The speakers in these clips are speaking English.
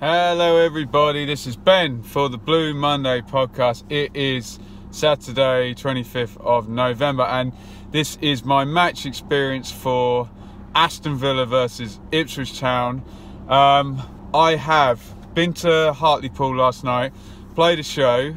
Hello everybody, this is Ben for the Blue Monday podcast. It is Saturday 25th of November and this is my match experience for Aston Villa versus Ipswich Town. I have been to Hartlepool last night, played a show.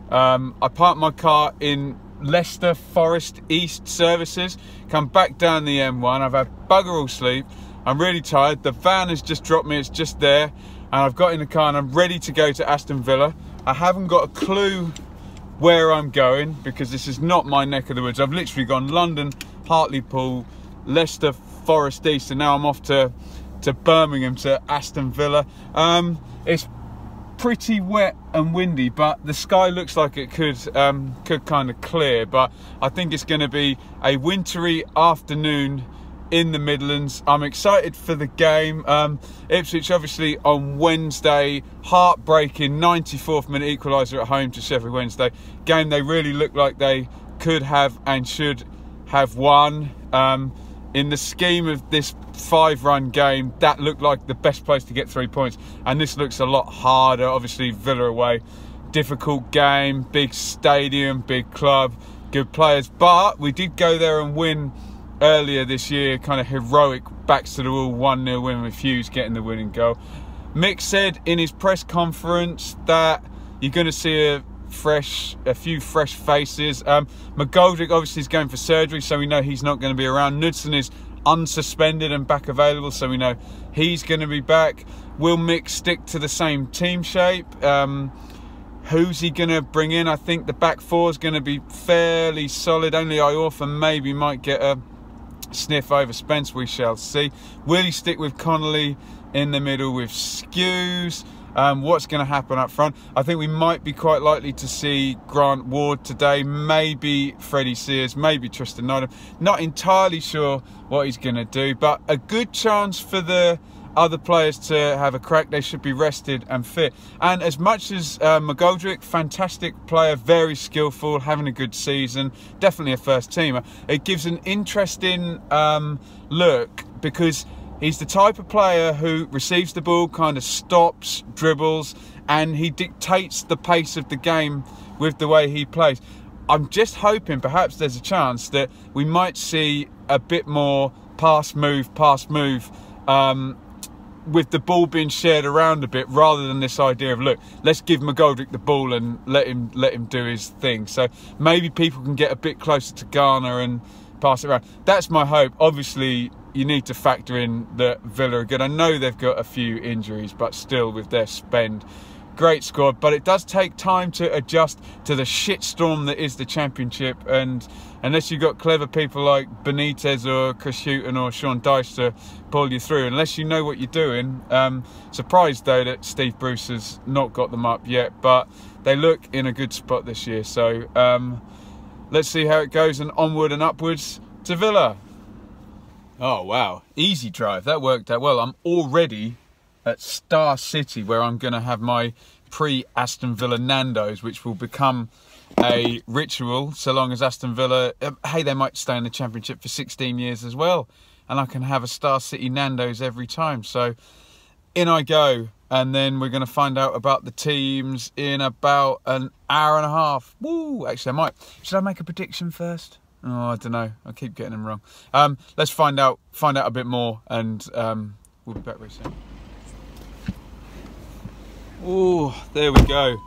I parked my car in Leicester Forest East services, come back down the M1. I've had bugger all sleep. I'm really tired. The van has just dropped me, it's just there. And I've got in the car and I'm ready to go to Aston Villa. I haven't got a clue where I'm going because this is not my neck of the woods. I've literally gone London, Hartlepool, Leicester Forest East, and now I'm off to Birmingham to Aston Villa. It's pretty wet and windy, but the sky looks like it could kind of clear. But I think it's going to be a wintry afternoon in the Midlands. I'm excited for the game. Ipswich obviously on Wednesday, heartbreaking 94th minute equaliser at home to Sheffield Wednesday. Game they really look like they could have and should have won. In the scheme of this 5-run game, that looked like the best place to get 3 points, and this looks a lot harder. Obviously Villa away, difficult game, big stadium, big club, good players, but we did go there and win earlier this year, kind of heroic, backs to the wall 1-0 win with Hughes getting the winning goal. Mick said in his press conference that you're going to see a few fresh faces. McGoldrick obviously is going for surgery, so we know he's not going to be around. Knudsen is unsuspended and back available, so we know he's going to be back. Will Mick stick to the same team shape? Who's he going to bring in? I think the back four is going to be fairly solid. Only Iorfa maybe might get a sniff over Spence, we shall see. Will he stick with Connolly in the middle with Skews? What's going to happen up front? I think we might be quite likely to see Grant Ward today, maybe Freddie Sears, maybe Tristan Nodham. Not entirely sure what he's going to do, but a good chance for the other players to have a crack. They should be rested and fit. And as much as McGoldrick, fantastic player, very skillful, having a good season, definitely a first teamer, it gives an interesting look because he's the type of player who receives the ball, kind of stops, dribbles, and he dictates the pace of the game with the way he plays. I'm just hoping perhaps there's a chance that we might see a bit more pass move, with the ball being shared around a bit, rather than this idea of, look, let's give McGoldrick the ball and let him do his thing. So maybe people can get a bit closer to Garner and pass it around. That's my hope. Obviously, you need to factor in that Villa are good. I know they've got a few injuries, but still with their spend, great squad. But it does take time to adjust to the shitstorm that is the Championship, and unless you've got clever people like Benitez or Chris Hughton or Sean Dyche to pull you through, unless you know what you're doing. Surprised though that Steve Bruce has not got them up yet, but they look in a good spot this year. So let's see how it goes, and onward and upwards to Villa. Oh wow, easy drive, that worked out well. I'm already at Star City, where I'm going to have my pre-Aston Villa Nandos, which will become a ritual so long as Aston Villa, hey, they might stay in the Championship for 16 years as well, and I can have a Star City Nandos every time. So in I go, and then we're going to find out about the teams in about an hour and a half. Woo! Actually, should I make a prediction first? Oh, I don't know. I keep getting them wrong. Let's find out a bit more, and we'll be back very soon. Oh, there we go.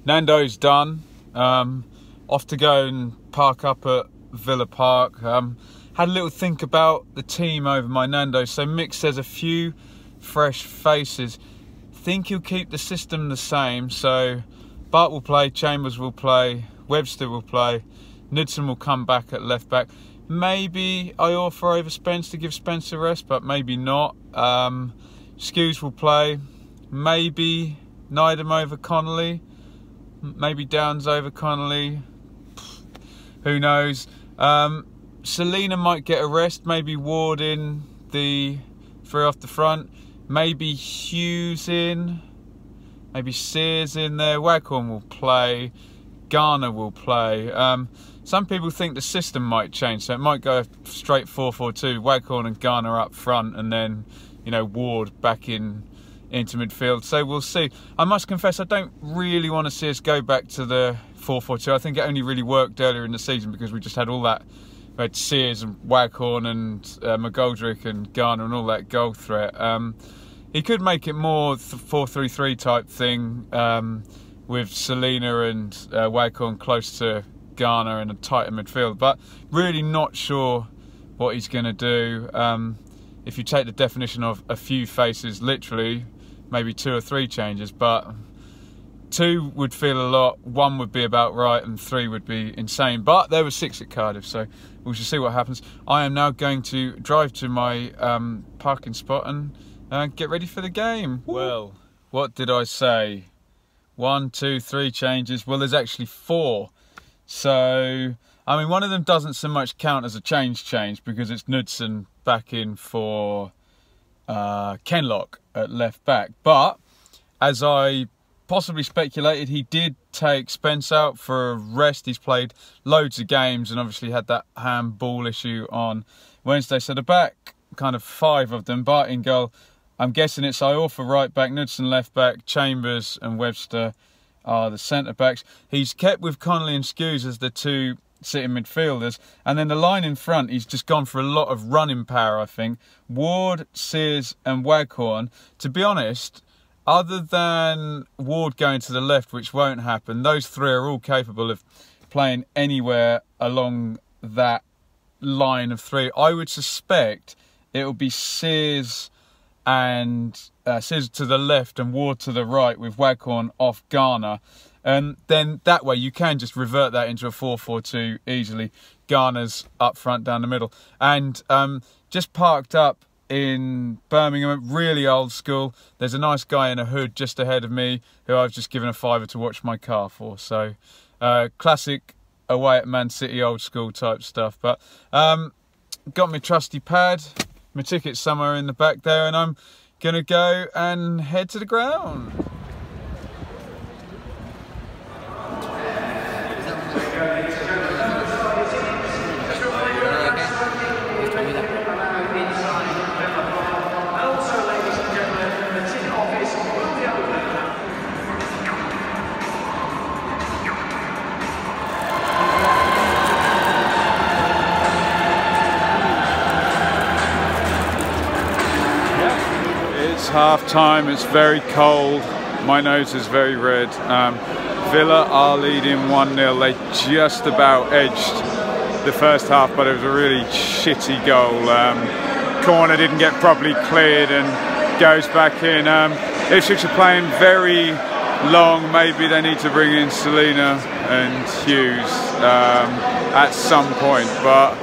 Nando's done. Off to go and park up at Villa Park. Had a little think about the team over my Nando's. So Mick says a few fresh faces. Think he'll keep the system the same. So Bart will play, Chambers will play, Webster will play, Knudsen will come back at left back. Maybe I offer over Spence to give Spence a rest, but maybe not. Skews will play. Maybe Nydam over Connolly. Maybe Downs over Connolly. Who knows? Selina might get a rest. Maybe Ward in the three off the front. Maybe Hughes in. Maybe Sears in there. Waghorn will play. Garner will play. Some people think the system might change, so it might go straight 4-4-2. Waghorn and Garner up front, and then, you know, Ward back in into midfield. So we'll see. I must confess, I don't really want to see us go back to the 4-4-2. I think it only really worked earlier in the season because we just had all that. We had Sears and Waghorn and McGoldrick and Garner and all that goal threat. He could make it more 4-3-3 type thing with Selina and Waghorn close to Garner and a tighter midfield, but really not sure what he's going to do. If you take the definition of a few faces, literally maybe 2 or 3 changes, but 2 would feel a lot, 1 would be about right, and 3 would be insane. But there were 6 at Cardiff, so we shall see what happens. I am now going to drive to my parking spot and get ready for the game. Well, what did I say? 1, 2, 3 changes. Well, there's actually 4. So, I mean, one of them doesn't so much count as a change because it's Knudsen back in for Kenlock at left back. But as I possibly speculated, he did take Spence out for a rest. He's played loads of games and obviously had that handball issue on Wednesday. So the back, kind of 5 of them, Bart in goal. I'm guessing it's Iorfa right back, Knudsen left back, Chambers and Webster are the centre backs. He's kept with Connolly and Skews as the 2 sitting midfielders, and then the line in front, he's just gone for a lot of running power, I think. Ward, Sears and Waghorn. To be honest, other than Ward going to the left, which won't happen, those 3 are all capable of playing anywhere along that line of 3. I would suspect it will be Sears and Sears to the left and Ward to the right with Waghorn off Garner. And then that way you can just revert that into a 4-4-2 easily. Garner's up front down the middle. And just parked up in Birmingham, really old school. There's a nice guy in a hood just ahead of me who I've just given a £5 to watch my car for. So classic away at Man City old school type stuff. But got my trusty pad, my ticket's somewhere in the back there, and I'm going to go and head to the ground. Half time, it's very cold, my nose is very red. Villa are leading 1-0. They just about edged the first half, but it was a really shitty goal. Corner didn't get properly cleared and goes back in. Ipswich are playing very long. Maybe they need to bring in Selina and Hughes at some point, but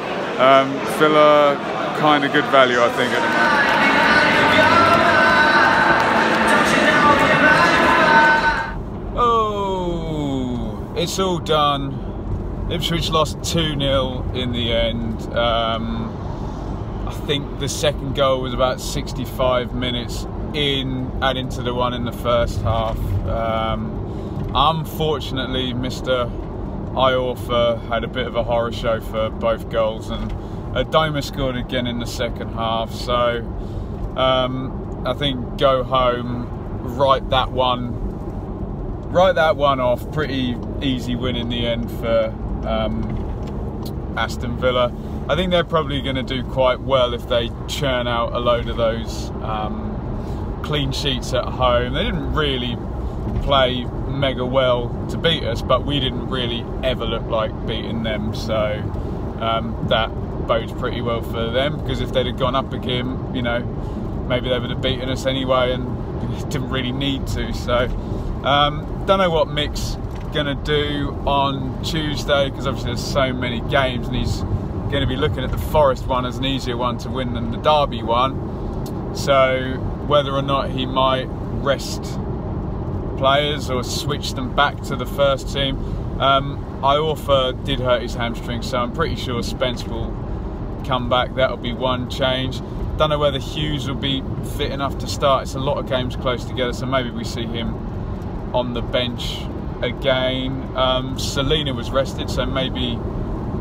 Villa kind of good value, I think, at the moment. It's all done. Ipswich lost 2-0 in the end. I think the second goal was about 65 minutes in, adding to the one in the first half. Unfortunately, Mr. Iorfa had a bit of a horror show for both goals, and Adoma scored again in the second half. So I think go home, write that one off. Pretty easy win in the end for Aston Villa. I think they're probably going to do quite well if they churn out a load of those clean sheets at home. They didn't really play mega well to beat us, but we didn't really ever look like beating them, so that bodes pretty well for them, because if they'd have gone up again, you know, maybe they would have beaten us anyway and didn't really need to. So don't know what Mick's gonna do on Tuesday, because obviously there's so many games and he's going to be looking at the Forest one as an easier one to win than the Derby one. So whether or not he might rest players or switch them back to the first team. Iorfa did hurt his hamstring, so I'm pretty sure Spence will come back. That'll be one change. Don't know whether Hughes will be fit enough to start. It's a lot of games close together, so maybe we see him on the bench again. Selina was rested, so maybe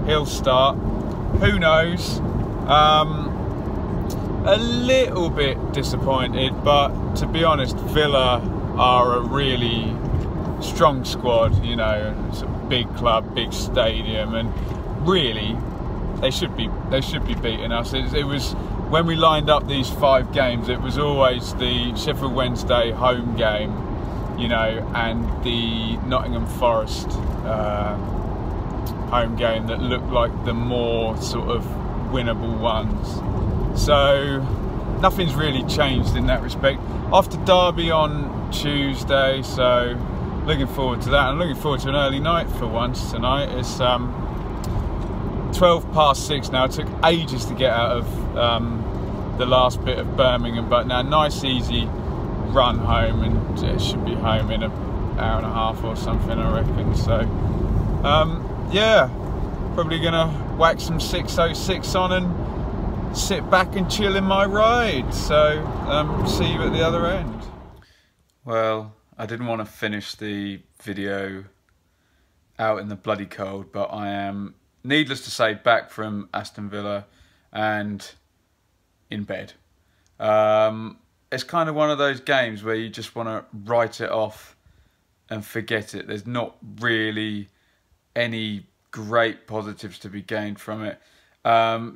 he'll start. Who knows? a little bit disappointed, but to be honest, Villa are a really strong squad. You know, it's a big club, big stadium, and really they should be beating us. It was, when we lined up these 5 games, it was always the Sheffield Wednesday home game, you know, and the Nottingham Forest home game that looked like the more sort of winnable ones. So nothing's really changed in that respect. After Derby on Tuesday, so looking forward to that. I'm looking forward to an early night for once tonight. It's 6:12 now. It took ages to get out of the last bit of Birmingham, but now nice easy run home, and it should be home in an hour and a half or something, I reckon. So yeah, probably gonna whack some 606 on and sit back and chill in my ride. So see you at the other end. Well, I didn't want to finish the video out in the bloody cold, but I am, needless to say, back from Aston Villa and in bed. It's kind of one of those games where you just want to write it off and forget it. There's not really any great positives to be gained from it.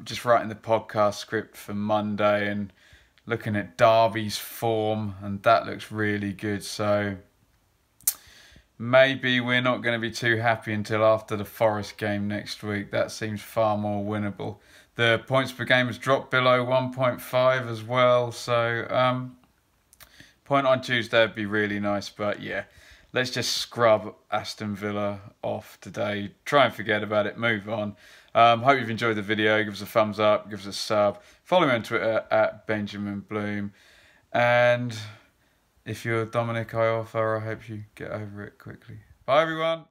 Just writing the podcast script for Monday and looking at Derby's form, and that looks really good. So maybe we're not going to be too happy until after the Forest game next week. That seems far more winnable. The points per game has dropped below 1.5 as well. So point on Tuesday would be really nice. But yeah, let's just scrub Aston Villa off today. Try and forget about it. Move on. Hope you've enjoyed the video. Give us a thumbs up. Give us a sub. Follow me on Twitter at Benjamin Bloom. And if you're Dominic Iorfa, I hope you get over it quickly. Bye, everyone.